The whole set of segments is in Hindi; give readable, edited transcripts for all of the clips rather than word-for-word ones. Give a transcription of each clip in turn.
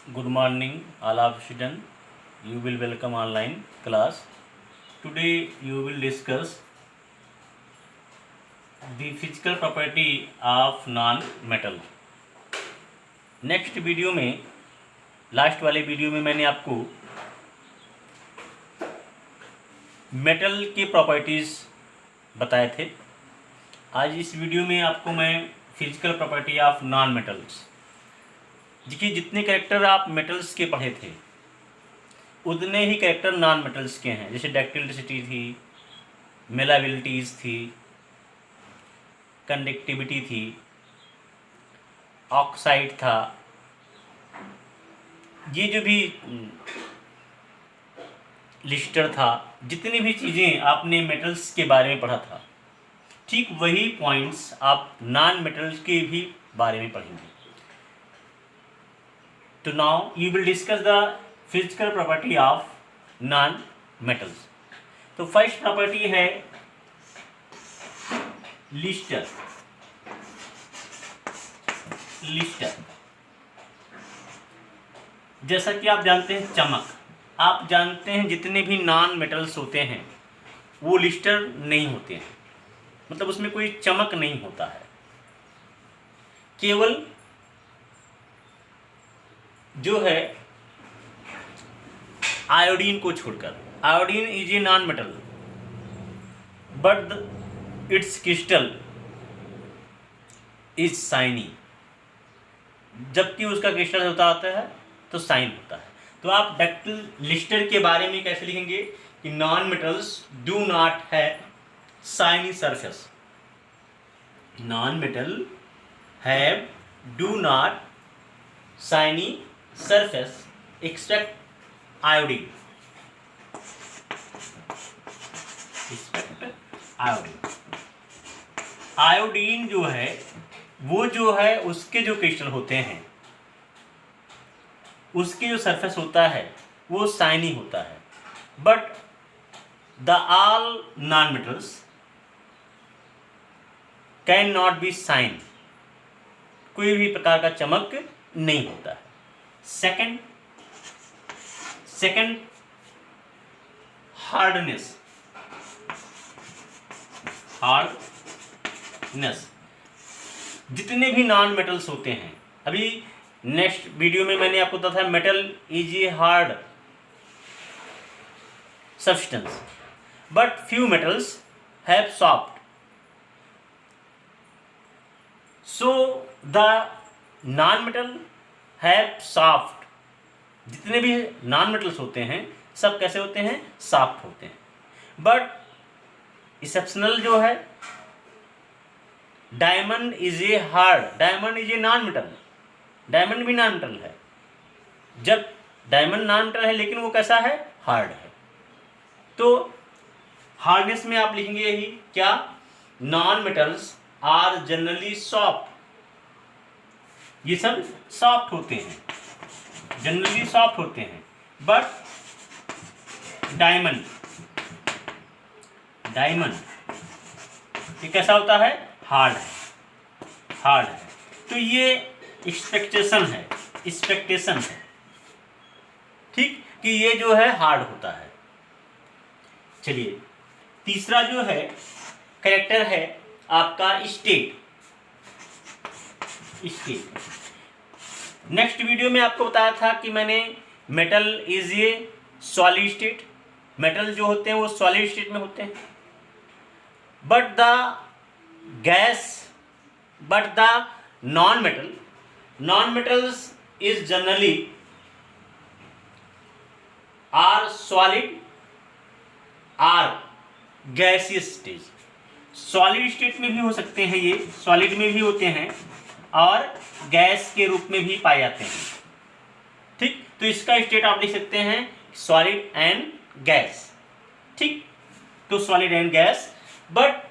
Good morning, all of students. You will welcome online class. Today you will discuss the physical property of non-metal. Next video में, लास्ट वाले वीडियो में मैंने आपको मेटल के प्रॉपर्टीज़ बताए थे। आज इस वीडियो में आपको मैं physical property of non metals, देखिए जितने कैरेक्टर आप मेटल्स के पढ़े थे उतने ही कैरेक्टर नॉन मेटल्स के हैं। जैसे डक्टिलिटी थी, मेलाबिलिटीज़ थी, कंडक्टिविटी थी, ऑक्साइड था। ये जो भी लिस्टर था, जितनी भी चीज़ें आपने मेटल्स के बारे में पढ़ा था, ठीक वही पॉइंट्स आप नॉन मेटल्स के भी बारे में पढ़ेंगे। तो now you will discuss the physical property of non metals. तो फर्स्ट प्रॉपर्टी है लिस्टर। जैसा कि आप जानते हैं चमक, आप जानते हैं जितने भी नॉन मेटल्स होते हैं वो लिस्टर नहीं होते हैं, मतलब उसमें कोई चमक नहीं होता है। केवल जो है आयोडीन को छोड़कर, iodine is a non metal but it's crystal is shiny, जबकि उसका क्रिस्टल होता है तो शाइन होता है। तो आप डक्टिल लिस्टर के बारे में कैसे लिखेंगे कि non metals do not have shiny surface. Non metal have do not shiny surface except iodine. Iodine जो है वो जो है उसके जो क्रिस्टल होते हैं, उसके जो सरफेस होता है वो शाइनी होता है। But the all non metals can not be shine, कोई भी प्रकार का चमक नहीं होता है। Second hardness. जितने भी नॉन मेटल्स होते हैं, अभी नेक्स्ट वीडियो में मैंने आपको बताया metal is a hard substance but few metals have soft. So the non metal have soft. जितने भी नॉन मेटल्स होते हैं सब कैसे होते हैं? सॉफ्ट होते हैं। बट एक्सेप्शनल जो है diamond is a hard. Diamond is a non metal, diamond भी नॉन मेटल है। जब डायमंड नॉन मेटल है लेकिन वो कैसा है? हार्ड है। तो हार्डनेस में आप लिखेंगे यही क्या? Non metals are generally soft. ये सब सॉफ्ट होते हैं, जनरली सॉफ्ट होते हैं। बट डायमंड ये कैसा होता है? हार्ड है। तो ये एक्सपेक्टेशन है ठीक, कि ये जो है हार्ड होता है। चलिए तीसरा जो है कैरेक्टर है आपका स्टेट। नेक्स्ट वीडियो में आपको बताया था कि मैंने metal is a solid state. Metal जो होते हैं वो सॉलिड स्टेट में होते हैं। But the non metals is generally are solid are gaseous stage. Solid state में भी हो सकते हैं, ये सॉलिड में भी होते हैं और गैस के रूप में भी पाए जाते हैं ठीक। तो इसका स्टेट आप लिख सकते हैं सॉलिड एंड गैस ठीक। तो solid and gas. But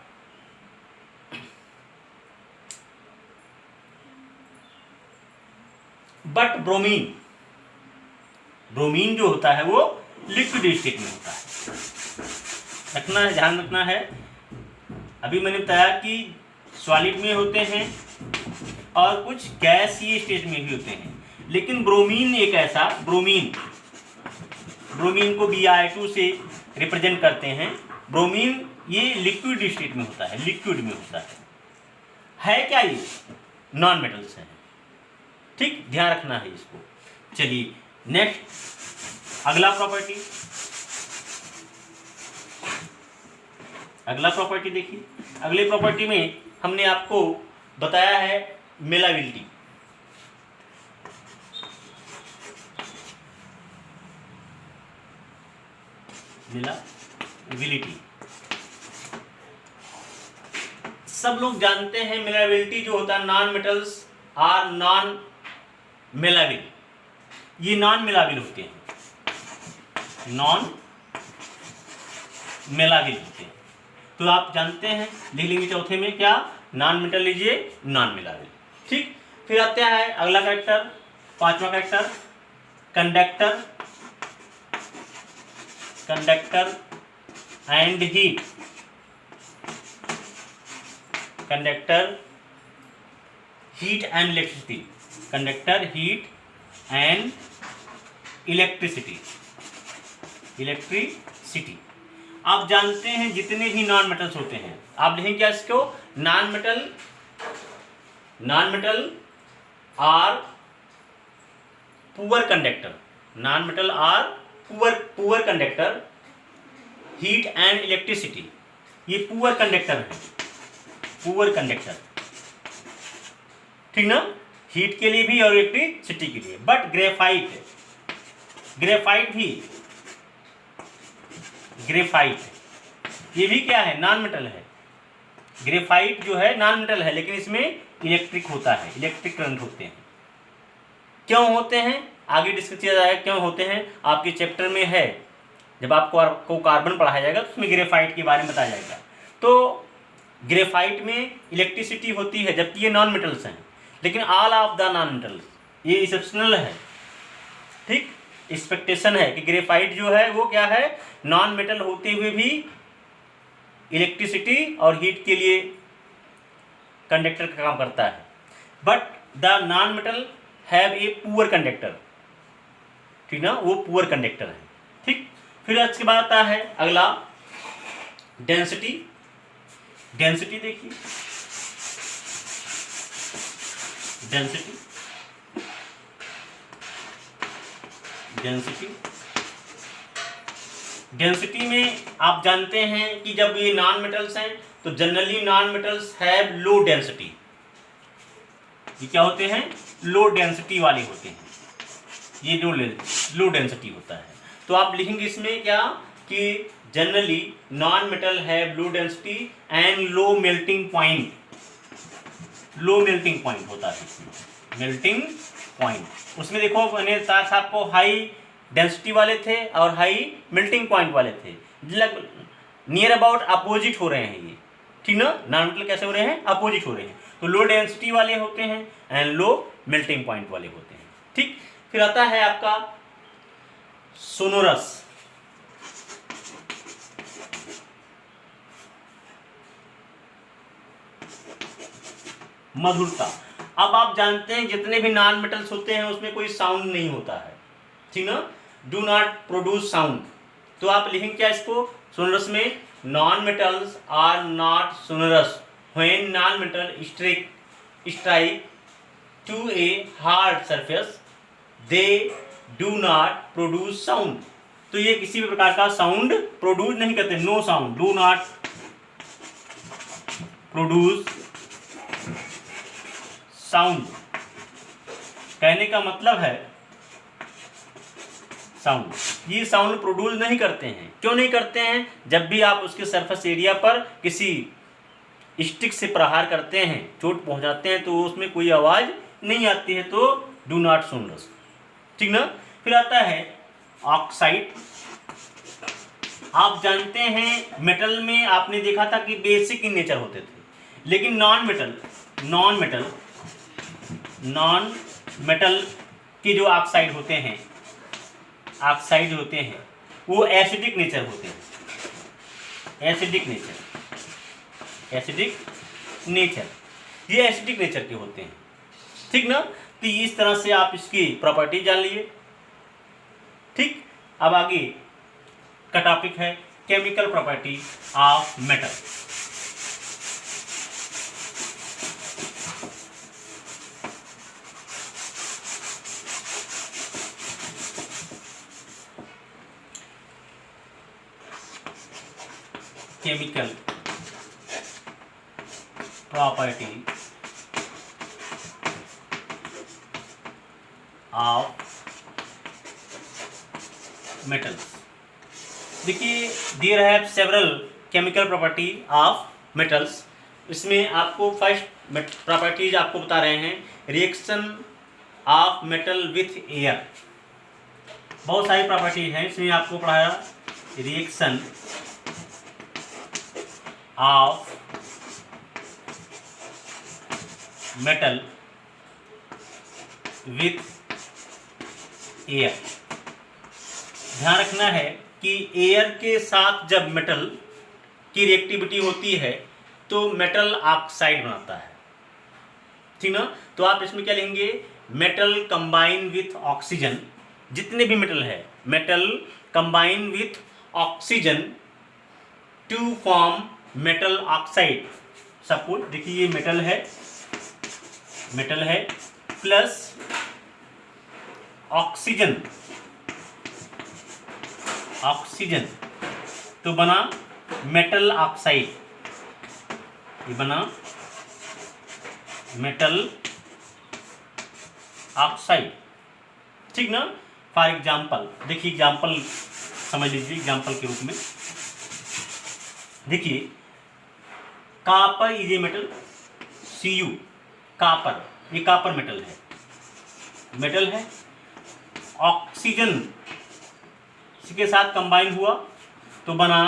bromine जो होता है वो लिक्विड स्टेट में होता है। ध्यान रखना है। अभी मैंने बताया कि सॉलिड में होते हैं और कुछ गैसीय स्टेट में भी होते हैं। लेकिन ब्रोमीन एक ऐसा, ब्रोमीन को Br2 से रिप्रेजेंट करते हैं। ब्रोमीन ये लिक्विड स्टेट में होता है, लिक्विड में होता है क्या ये? नॉन मेटल्स है। ठीक, ध्यान रखना है इसको। चलिए नेक्स्ट अगला प्रॉपर्टी देखिए। अगले प्रॉपर्टी में हमने आपको बताया है मेलाबिलिटी। सब लोग जानते हैं मेलाबिलिटी जो होता है, नॉन मेटल्स आर नॉन मेलाबिल, ये नॉन मेलाबिल होते हैं, नॉन मेलाबिल होते हैं। तो आप जानते हैं, लिख लेंगे चौथे में क्या, नॉन मेटल लीजिए, नॉन मेलाबिल। ठीक, फिर आता है अगला कैरेक्टर, पांचवा character, conductor and heat. Conductor, heat and electricity, conductor, heat and electricity. आप जानते हैं जितने भी नॉन मेटल्स होते हैं, आप लिखेंगे क्या इसको, non metal are poor conductor, non metal are poor conductor, heat and electricity, ये पुअर कंडक्टर है, पुअर कंडक्टर। ठीक ना, हीट के लिए भी और इलेक्ट्रिसिटी के लिए। बट ग्रेफाइट ये भी क्या है, नॉन मेटल है। ग्रेफाइट जो है नॉन मेटल है, लेकिन इसमें इलेक्ट्रिक होता है, इलेक्ट्रिक करंट होते हैं। क्यों होते हैं आगे डिस्कस किया जाएगा, क्यों होते हैं आपके चैप्टर में है, जब आपको कार्बन पढ़ाया जाएगा तो उसमें ग्रेफाइट के बारे में बताया जाएगा। तो ग्रेफाइट में इलेक्ट्रिसिटी होती है, जबकि ये नॉन मेटल्स हैं। लेकिन all of the non metals, ये एक्सेप्शनल है। ठीक, एक्सपेक्टेशन है कि ग्रेफाइट जो है वो क्या है, नॉन मेटल होते हुए भी इलेक्ट्रिसिटी और हीट के लिए कंडक्टर का काम करता है। But the non metal have a poor conductor. ठीक ना, वो पुअर कंडक्टर है। ठीक, फिर इसके बाद आता है अगला डेंसिटी। डेंसिटी देखिए, डेंसिटी में आप जानते हैं कि जब ये नॉन मेटल्स हैं तो generally non metals have low density. ये क्या होते हैं, लो डेंसिटी वाले होते हैं, ये लो डेंसिटी होता है। तो आप लिखेंगे इसमें क्या कि generally non metal have low density and low melting point. Low melting point होता है इसमें, मेल्टिंग पॉइंट। उसमें देखो मैंने साथ आपको हाई डेंसिटी वाले थे और हाई मेल्टिंग पॉइंट वाले थे, नियर अबाउट अपोजिट हो रहे हैं ये। ठीक ना, नॉन मेटल कैसे हो रहे हैं, अपोजिट हो रहे हैं। तो लो डेंसिटी वाले होते हैं एंड लो मेल्टिंग पॉइंट वाले होते हैं। ठीक, फिर आता है आपका सोनोरस। मधुरता। अब आप जानते हैं जितने भी नॉन मेटल्स होते हैं उसमें कोई साउंड नहीं होता है। ठीक ना, डू नॉट प्रोड्यूस साउंड। तो आप लिखेंगे क्या इसको, सोनरस में, non metals are not sonorous when non metal strike to a hard surface they do not produce sound. तो ये किसी भी प्रकार का साउंड प्रोड्यूस नहीं करते, no sound, do not produce sound. कहने का मतलब है साउंड, ये साउंड प्रोड्यूस नहीं करते हैं। क्यों नहीं करते हैं, जब भी आप उसके सरफेस एरिया पर किसी स्टिक से प्रहार करते हैं, चोट पहुंचाते हैं, तो उसमें कोई आवाज़ नहीं आती है, तो डू नॉट सोनरस। ठीक ना, फिर आता है ऑक्साइड। आप जानते हैं मेटल में आपने देखा था कि बेसिक इन नेचर होते थे, लेकिन नॉन मेटल के जो ऑक्साइड होते हैं वो एसिडिक नेचर होते हैं। एसिडिक नेचर, ये एसिडिक नेचर के होते हैं। ठीक ना। तो इस तरह से आप इसकी प्रॉपर्टी जान लिए। ठीक, अब आगे का टॉपिक है chemical property of metal. Chemical property of metals. देखिए, there have several chemical property of metals. इसमें आपको फर्स्ट प्रॉपर्टीज आपको बता रहे हैं, reaction of metal with air. बहुत सारी प्रॉपर्टी हैं, इसमें आपको पढ़ाया reaction of metal with air. ध्यान रखना है कि एयर के साथ जब मेटल की रिएक्टिविटी होती है तो मेटल ऑक्साइड बनाता है, ठीक ना। तो आप इसमें क्या लेंगे, मेटल कंबाइन विथ ऑक्सीजन। जितने भी मेटल है, metal combine with oxygen to form metal oxide. Suppose देखिए, ये मेटल है प्लस ऑक्सीजन तो बना मेटल ऑक्साइड, ये बना मेटल ऑक्साइड, ठीक ना। फॉर एग्जाम्पल देखिए, एग्जाम्पल समझ लीजिए, एग्जाम्पल के रूप में देखिए, copper is a metal, Cu copper, ये कॉपर मेटल है। ऑक्सीजन इसके साथ कंबाइन हुआ तो बना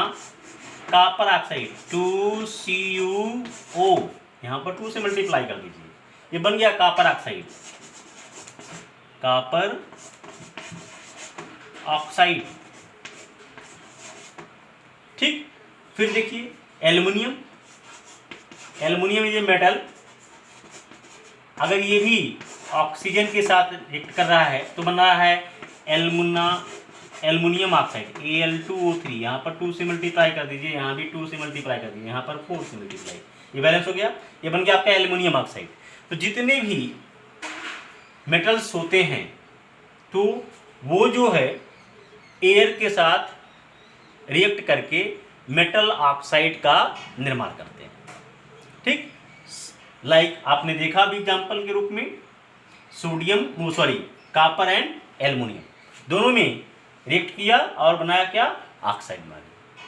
कॉपर ऑक्साइड, 2Cu, यहाँ पर 2 से मल्टीप्लाई कर दीजिए, ये बन गया कॉपर ऑक्साइड, ठीक। फिर देखिए एल्युमिनियम ये मेटल, अगर ये भी ऑक्सीजन के साथ रिएक्ट कर रहा है तो बन रहा है एल्युमिनियम ऑक्साइड, Al2O3। यहाँ पर 2 से मल्टीप्लाई कर दीजिए, यहाँ भी 2 से मल्टीप्लाई कर दीजिए, यहाँ पर 4 से मल्टीप्लाई, ये बैलेंस हो गया, ये बन गया आपका एल्युमिनियम ऑक्साइड। तो जितने भी मेटल्स होते हैं तो वो जो है एयर के साथ रिएक्ट करके मेटल ऑक्साइड का निर्माण करते हैं, ठीक। लाइक आपने देखा भी एग्जाम्पल के रूप में, कॉपर एंड एल्युमिनियम दोनों में रिएक्ट किया और बनाया क्या, ऑक्साइड बना दिया,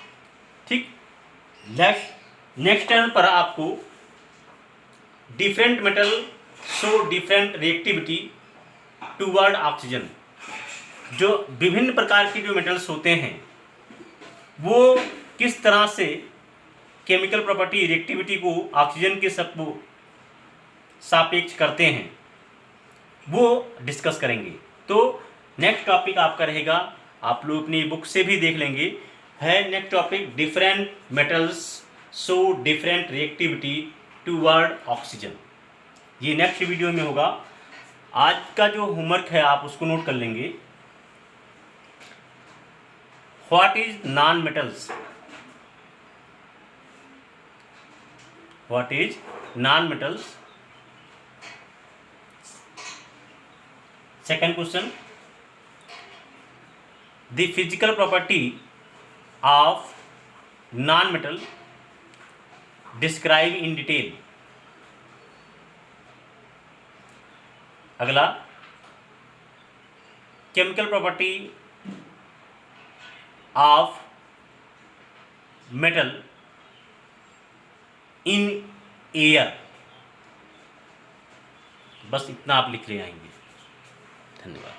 ठीक। नेक्स्ट टर्न पर आपको different metal show different reactivity toward oxygen. जो विभिन्न प्रकार के जो मेटल्स होते हैं वो किस तरह से केमिकल प्रॉपर्टी रिएक्टिविटी को ऑक्सीजन के सापेक्ष करते हैं, वो डिस्कस करेंगे। तो नेक्स्ट टॉपिक आपका रहेगा, आप लोग अपनी बुक से भी देख लेंगे, है next topic different metals show different reactivity toward oxygen. ये नेक्स्ट वीडियो में होगा। आज का जो होमवर्क है आप उसको नोट कर लेंगे। What is non metals, second question, the physical property of non metal describe in detail. अगला, chemical property of metal in air. बस इतना आप लिख ले आएंगे। धन्यवाद।